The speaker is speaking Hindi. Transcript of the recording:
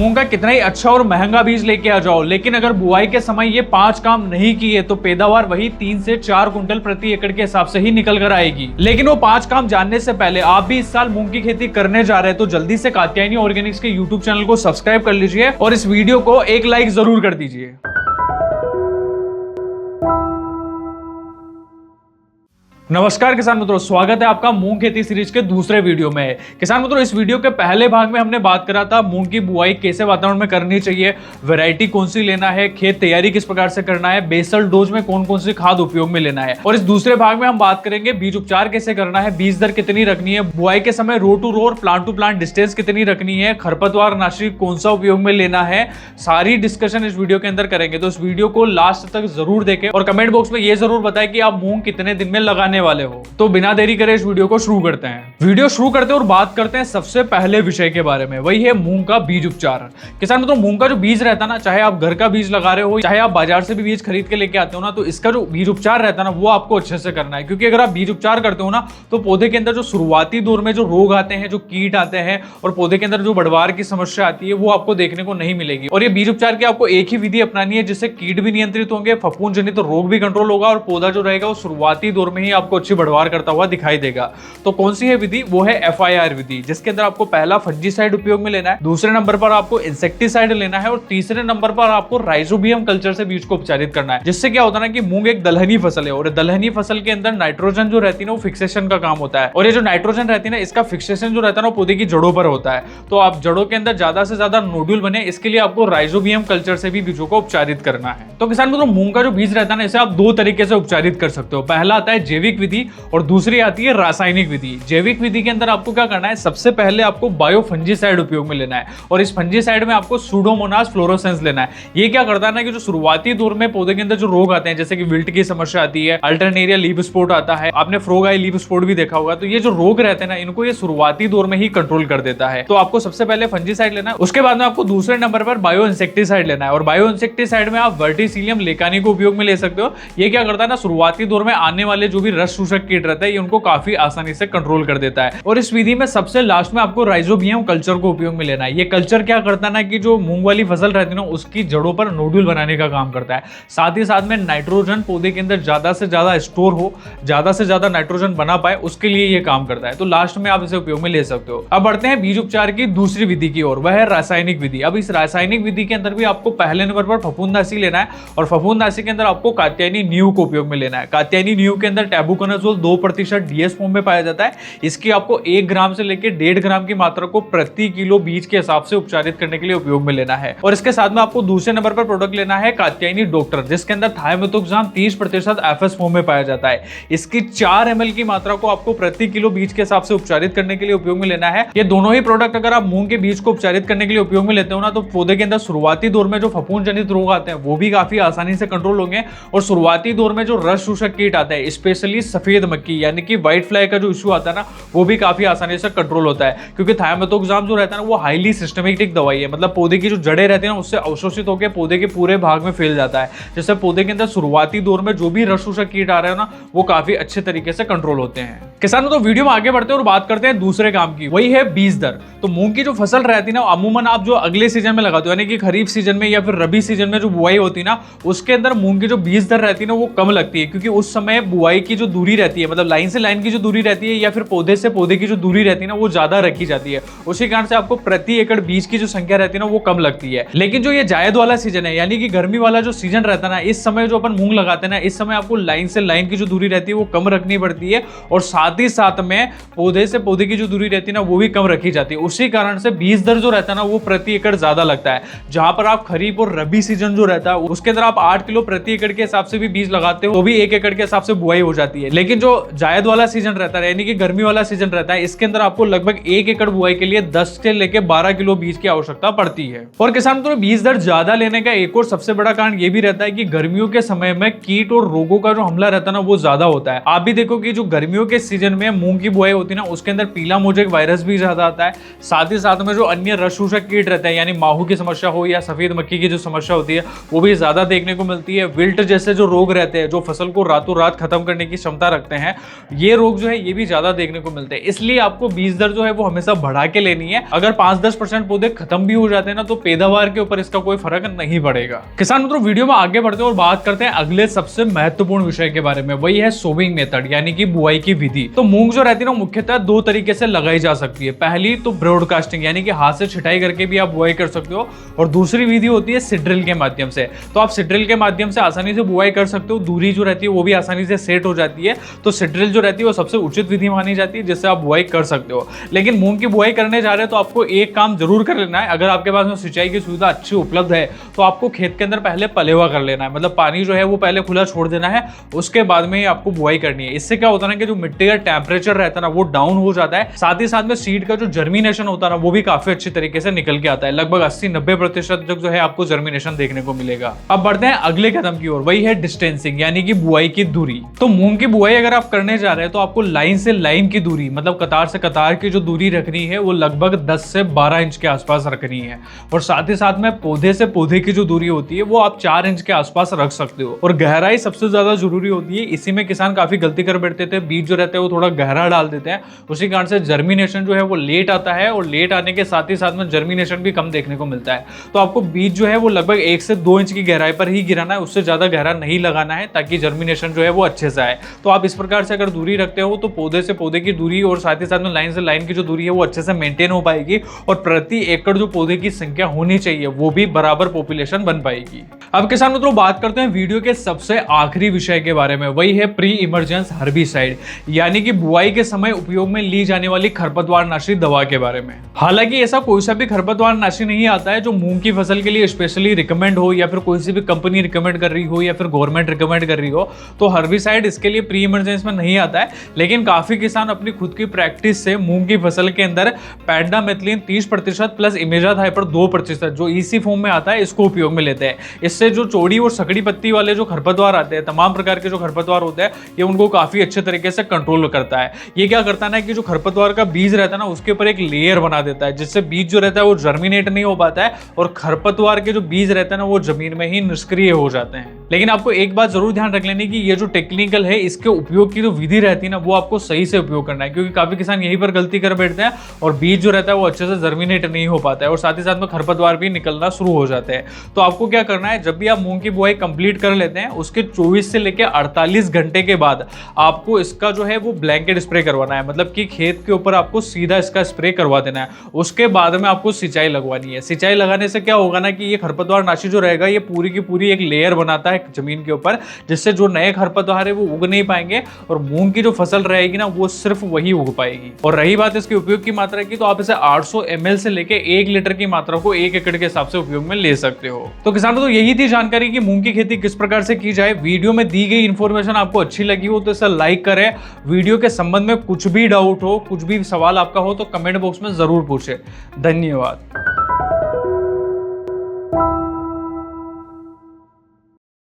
मूंग का कितना ही अच्छा और महंगा बीज लेके आ जाओ, लेकिन अगर बुआई के समय ये 5 काम नहीं किए तो पैदावार वही 3 से 4 कुंटल प्रति एकड़ के हिसाब से ही निकल कर आएगी। लेकिन वो 5 काम जानने से पहले आप भी इस साल मूंग की खेती करने जा रहे हैं तो जल्दी से कात्यायनी ऑर्गेनिक्स के यूट्यूब चैनल को सब्सक्राइब कर लीजिए और इस वीडियो को एक लाइक जरूर कर दीजिए। नमस्कार किसान मित्रों, स्वागत है आपका मूंग खेती सीरीज के दूसरे वीडियो में। किसान मित्रों, इस वीडियो के पहले भाग में हमने बात करा था मूंग की बुआई कैसे वातावरण में करनी चाहिए, वैरायटी कौन सी लेना है, खेत तैयारी किस प्रकार से करना है, बेसल डोज में कौन कौन सी खाद उपयोग में लेना है। और इस दूसरे भाग में हम बात करेंगे बीज उपचार कैसे करना है, बीज दर कितनी रखनी है, बुआई के समय रो टू रो और प्लांट टू प्लांट डिस्टेंस कितनी रखनी है, खरपतवार नाशी कौन सा उपयोग में लेना है, सारी डिस्कशन इस वीडियो के अंदर करेंगे। तो इस वीडियो को लास्ट तक जरूर देखें और कमेंट बॉक्स में ये जरूर बताएं कि आप मूंग कितने दिन में लगाने वाले हो। तो बिना देरी करे इस वीडियो को शुरू करते हैं। वीडियो शुरू करते हैं और बात करते हैं सबसे पहले विषय के बारे में, वही है मूंग का बीज उपचार। किसान मित्रों, मूंग का जो बीज रहता है ना, चाहे आप घर का बीज लगा रहे हो चाहे आप बाजार से भी बीज खरीद के लेके आते हो ना, तो इसका जो बीज उपचार रहता है ना वो आपको अच्छे से करना है। क्योंकि अगर आप बीज उपचार करते हो ना तो पौधे के अंदर जो शुरुआती दौर में जो रोग आते हैं, जो कीट आते हैं और पौधे के अंदर जो बढ़वार की समस्या आती है वो आपको देखने को नहीं मिलेगी। और ये बीज उपचार की आपको एक ही विधि अपनानी है जिससे कीट भी नियंत्रित होंगे, फफूंद जनित रोग भी कंट्रोल होगा और पौधा जो रहेगा वो शुरुआती दौर में ही आपको अच्छी बढ़वार करता हुआ दिखाई देगा। तो कौन सी है विधि? वो है FIR विधि, जिसके अंदर आपको पहला फंजीसाइड उपयोग में लेना है, दूसरे नंबर पर आपको इंसेक्टिसाइड लेना है और तीसरे नंबर पर आपको राइजोबियम कल्चर से बीज को उपचारित करना है। जिससे क्या होता है ना कि मूंग एक दलहनी फसल है और दलहनी फसल के अंदर नाइट्रोजन जो रहती है ना वो फिक्सेशन का काम होता है। और ये जो नाइट्रोजन रहती है ना, इसका फिक्सेशन जो रहता है ना पौधे की जड़ों पर होता है। तो आप जड़ों के अंदर ज्यादा से ज्यादा नोड्यूल बने, इसके लिए आपको राइजोबियम कल्चर से भी बीजों को उपचारित करना है। तो किसान मित्रों, मूंग का जो बीज रहता है ना, इसे आप दो तरीके से उपचारित कर सकते हो। पहला आता है जैविक विधि और दूसरी आती है रासायनिक विधि। जैविक विधि के अंदर आपको क्या करना है, सबसे पहले आपको बायोफंजीसाइड उपयोग में लेना है और इस फंजीसाइड में आपको सूडोमोनास फ्लोरोसेंस लेना है। ये क्या करता है ना कि जो शुरुआती दौर में पौधे के अंदर जो रोग आते हैं, जैसे कि विल्ट की समस्या आती है, अल्टरनेरिया लीफ स्पॉट आता है, आपने फ्रॉग आई लीफ स्पॉट भी देखा होगा, तो ये जो रोग रहते हैं ना इनको ये शुरुआती दौर में ही कंट्रोल कर देता है। तो आपको सबसे पहले फंजीसाइड लेना है, उसके बाद में आपको दूसरे नंबर पर बायो इंसेक्टिसाइड लेना है और बायो इंसेक्टिसाइड में आप वर्टिसिलियम लेकानी को उपयोग में ले सकते हो। ये क्या करता है ना, शुरुआती दौर में आने वाले जो भी रस शोषक कीट रहता है ये उनको काफी आसानी से कंट्रोल कर देता है। और इस विधि में सबसे लास्ट में आपको राइजोबियम कल्चर को उपयोग में लेना है। ये कल्चर क्या करता है ना कि जो मूंग वाली फसल रहती है ना उसकी जड़ों पर नोड्यूल बनाने का काम करता है। साथ ही साथ में नाइट्रोजन पौधे के अंदर ज्यादा से ज्यादा स्टोर हो, ज्यादा से ज्यादा नाइट्रोजन बना पाए, उसके लिए ये काम करता है। तो लास्ट में आप इसे उपयोग में ले सकते हो। अब बढ़ते हैं बीज उपचार की दूसरी विधि की ओर, वह है रासायनिक विधि। अब इस रासायनिक विधि के अंदर भी आपको पहले नंबर पर फफूंदनाशी लेना है और फफूंदनाशी के अंदर आपको कात्यायनी नींव को उपयोग में लेना है। कात्यायनी नींव के अंदर टैबुकोनाजोल 2% DS फॉर्म में पाया जाता है। इसकी आपको 1 ग्राम से लेकर 1.5 ग्राम की मात्रा को प्रति किलो बीज के हिसाब से उपचारित करने के लिए उपयोग में लेना है। और इसके साथ में आपको दूसरे नंबर पर प्रोडक्ट लेना है कात्यायनी डॉक्टर, जिसके अंदर थायमेथोक्साम 30% FS फॉर्म में पाया जाता है। इसकी 4 ml की मात्रा को आपको प्रति किलो बीज के हिसाब से उपचारित करने के लिए उपयोग में लेना है। ये दोनों ही प्रोडक्ट अगर आप मूंग के बीज को उपचारित करने के लिए उपयोग में लेते हो ना तो पौधे के अंदर शुरुआती दौर में जो फफूंद जनित रोग आते हैं वो भी काफी आसानी से कंट्रोल होंगे और शुरुआती दौर में जो रस शोषक कीट आता है, स्पेशली सफेद मक्खी यानी कि व्हाइट फ्लाई का जो इश्यू आता है ना वो भी काफी आसानी से कंट्रोल होता है। क्योंकि थायमेथोक्साम जो रहता है ना वो हाईली सिस्टमेटिक दवाई है, मतलब पौधे की जो जड़ें रहती है ना उससे अवशोषित होकर पौधे के पूरे भाग में फैल जाता है, जिससे पौधे के अंदर शुरुआती दौर में जो भी रस शोषक कीट आ रहे हैं ना वो काफी अच्छे तरीके से कंट्रोल होते हैं। किसानों, तो वीडियो में आगे बढ़ते हैं और बात करते हैं दूसरे काम की, वही है बीज दर। तो मूंग की जो फसल रहती है ना अमूमन आप जो अगले सीजन में लगाते हो, यानी कि खरीफ सीजन में या फिर रबी सीजन में जो बुआई होती है ना उसके अंदर मूंग की जो बीज दर रहती है ना वो कम लगती है। क्योंकि उस समय बुआई की जो दूरी रहती है, मतलब लाइन से लाइन की जो दूरी रहती है या फिर पौधे से पौधे की जो दूरी रहती है ना वो ज्यादा रखी जाती है। उसी कारण से आपको प्रति एकड़ बीज की जो संख्या रहती है ना वो कम लगती है। लेकिन जो ये जायद वाला सीजन है, यानी कि गर्मी वाला जो सीजन रहता है ना, इस समय जो अपन मूंग लगाते हैं ना, इस समय आपको लाइन से लाइन की जो दूरी रहती है वो कम रखनी पड़ती है और साथ ही साथ में पौधे से पौधे की जो दूरी रहती है ना वो भी कम रखी जाती है। उसी कारण से बीज दर जो रहता है ना वो प्रति एकड़ ज्यादा लगता है। जहां पर आप खरीफ और रबी सीजन जो रहता है उसके अंदर आप 8 किलो प्रति एकड़ के हिसाब से भी बीज लगाते हो तो भी 1 एकड़ के हिसाब से बुआई हो जाती है। लेकिन जो जायद वाला सीजन रहता है, यानी कि गर्मी वाला सीजन रहता है, इसके अंदर आपको लगभग 1 एकड़ बुआई के लिए 10 से लेकर 12 किलो बीज की आवश्यकता पड़ती है। और किसान मित्रों, बीज दर ज्यादा लेने का एक और सबसे बड़ा कारण यह भी रहता है कि गर्मियों के समय में कीट और रोगों का जो हमला रहता है ना वो ज्यादा होता है। आप भी देखो कि जो गर्मियों के सीजन में मूंग की बुआई होती है ना उसके अंदर पीला मोजेक वायरस भी ज्यादा आता है। साथ ही साथ में जो अन्य रस शोषक कीट रहते हैं, यानी माहू की समस्या हो या सफेद मक्खी की जो समस्या होती है वो भी ज्यादा देखने को मिलती है। विल्ट जैसे जो रोग रहते हैं जो फसल को रातों रात खत्म करने की क्षमता रखते हैं, ये रोग जो है ये भी ज्यादा देखने को मिलते हैं। इसलिए आपको बीज दर जो है वो हमेशा बढ़ा के लेनी है। अगर 5-10% पौधे खत्म भी हो जाते हैं ना तो पैदावार के ऊपर इसका कोई फर्क नहीं पड़ेगा। किसान मित्रों, वीडियो में आगे बढ़ते हैं और बात करते हैं अगले सबसे महत्वपूर्ण विषय के बारे में, वही है सोविंग मेथड यानी कि बुआई की विधि। तो मूंग जो रहती है ना मुख्यतः दो तरीके से लगाई जा सकती है। पहली तो ब्रॉडकास्टिंग यानी कि हाथ से छिटाई करके भी आप बुआई कर सकते हो, और दूसरी विधि होती है सीड्रिल के माध्यम से। तो आप सीड्रिल के माध्यम से आसानी से बुआई कर सकते हो, दूरी जो रहती है वो भी आसानी से सेट हो जाती है। तो सीड्रिल जो रहती है वो सबसे उचित विधि मानी जाती है जिससे आप बुआई कर सकते हो। लेकिन मूंग की बुआई करने जा रहे हैं तो आपको एक काम जरूर कर लेना है। अगर आपके पास में सिंचाई की सुविधा अच्छी उपलब्ध है तो आपको खेत के अंदर पहले पलेवा कर लेना है, मतलब पानी जो है वो पहले खुला छोड़ देना है, उसके बाद में ही आपको बुआई करनी है। इससे क्या होता है ना कि जो मिट्टी का टेम्परेचर रहता है ना वो डाउन हो जाता है, साथ ही साथ में सीड का जो जर्मिनेशन होता है ना वो भी काफी अच्छी तरीके से निकल के आता है। लगभग 80-90% तक जो है आपको जर्मिनेशन देखने को मिलेगा। अब बढ़ते हैं अगले कदम की ओर, वही है डिस्टेंसिंग यानी कि बुआई की दूरी। तो मूंग की बुआई अगर आप करने जा रहे हैं तो आपको लाइन से लाइन की दूरी, मतलब कतार से कतार की जो दूरी रखनी है वो लगभग 10 से 12 इंच के आसपास रखनी है। और साथ ही साथ में पौधे से पौधे की जो दूरी होती है वो आप 4 इंच के आसपास रख सकते हो। और गहराई सबसे ज्यादा जरूरी होती है। इसी में किसान काफी गलती कर बैठते थे, बीज जो रहते हैं वो थोड़ा गहरा डाल देते हैं, उसी कारण से जर्मिनेशन जो है वो लेट आता है, और लेट आने के साथ ही साथ में जर्मिनेशन भी कम देखने को मिलता है। तो आपको बीज जो है वो लगभग 1 से 2 इंच की गहराई पर ही गिराना है, उससे ज्यादा गहरा नहीं लगाना है ताकि जर्मिनेशन जो है वो अच्छे से आए। तो आप इस प्रकार से अगर दूरी रखते हो तो पौधे से पौधे की दूरी और साथ ही साथ में लाइन से लाइन की जो दूरी है वो अच्छे से मेंटेन हो पाएगी, और प्रति एकड़ जो पौधे की संख्या होनी चाहिए वो भी बराबर पॉपुलेशन बन पाएगी। अब किसान मित्रों बात करते हैं वीडियो के सबसे आखिरी विषय के बारे में, वही है प्री इमर्जेंस हर्बिसाइड यानी कि बुआई के समय उपयोग में ली जाने वाली खरपतवार नाशी दवा के बारे में। हालांकि ऐसा कोई सा भी खरपतवार नाशी नहीं आता है जो मूंग की फसल के लिए स्पेशली रिकमेंड हो, या फिर कोई सी भी कंपनी रिकमेंड कर रही हो, या फिर गवर्नमेंट रिकमेंड कर रही हो। तो हर्बिसाइड इसके लिए प्री इमरजेंस में नहीं आता है। लेकिन काफी किसान अपनी खुद की प्रैक्टिस से मूंग की फसल के अंदर पेंडामेथलिन 30% प्लस इमेजाथाइपर 2% जो ईसी फॉर्म में आता है इसको उपयोग में लेते हैं। इससे जो चौड़ी और सकड़ी पत्ती वाले जो खरपतवार आते हैं, तमाम प्रकार के जो खरपतवार होते हैं, ये उनको काफी अच्छे तरीके से कंट्रोल करता है। ये क्या करता है ना कि जो खरपतवार का बीज रहता है ना उसके ऊपर एक लेयर बना देता है, जिससे बीज जो रहता है वो जर्मिनेट नहीं हो पाता है, और खरपतवार के जो बीज रहते हैं ना वो जमीन में ही निष्क्रिय हो जाते हैं। लेकिन आपको एक बात जरूर ध्यान रख लेनी कि ये जो टेक्निकल है इसके उपयोग की जो विधि रहती है ना वो आपको सही से उपयोग करना है, क्योंकि काफी किसान यहीं पर गलती कर बैठते हैं और बीज जो रहता है वो अच्छे से जर्मिनेट नहीं हो पाता है, और साथ ही साथ में खरपतवार भी निकलना शुरू हो जाते हैं। तो आपको क्या करना है, जब भी आप मूंग की बुआई कंप्लीट कर लेते हैं उसके 24 से लेकर 48 घंटे के बाद आपको इसका जो है वो ब्लैंकेट स्प्रे करवाना है, मतलब कि खेत के ऊपर आपको सीधा इसका स्प्रे करवा देना है। उसके बाद में आपको सिंचाई लगवानी है। सिंचाई लगाने से क्या होगा ना कि ये खरपतवार नाशी जो रहेगा ये पूरी की पूरी एक लेयर बनाता है जमीन के ऊपर, जिससे जो नए खरपतवार है वो उग नहीं पाएंगे, और मूंग की जो फसल रहेगी ना वो सिर्फ वही उग पाएगी। और रही बात इसके उपयोग की मात्रा की, तो आप इसे 800 ml से लेके 1 लीटर की मात्रा को 1 एकड़ के हिसाब से उपयोग में ले सकते हो। तो किसानों तो यही थी जानकारी कि मूंग की खेती किस प्रकार से की जाए। वीडियो में दी गई इंफॉर्मेशन आपको अच्छी लगी हो तो इसे लाइक करें। वीडियो के संबंध में कुछ भी डाउट हो, कुछ भी सवाल आपका हो तो कमेंट बॉक्स में जरूर पूछें। धन्यवाद।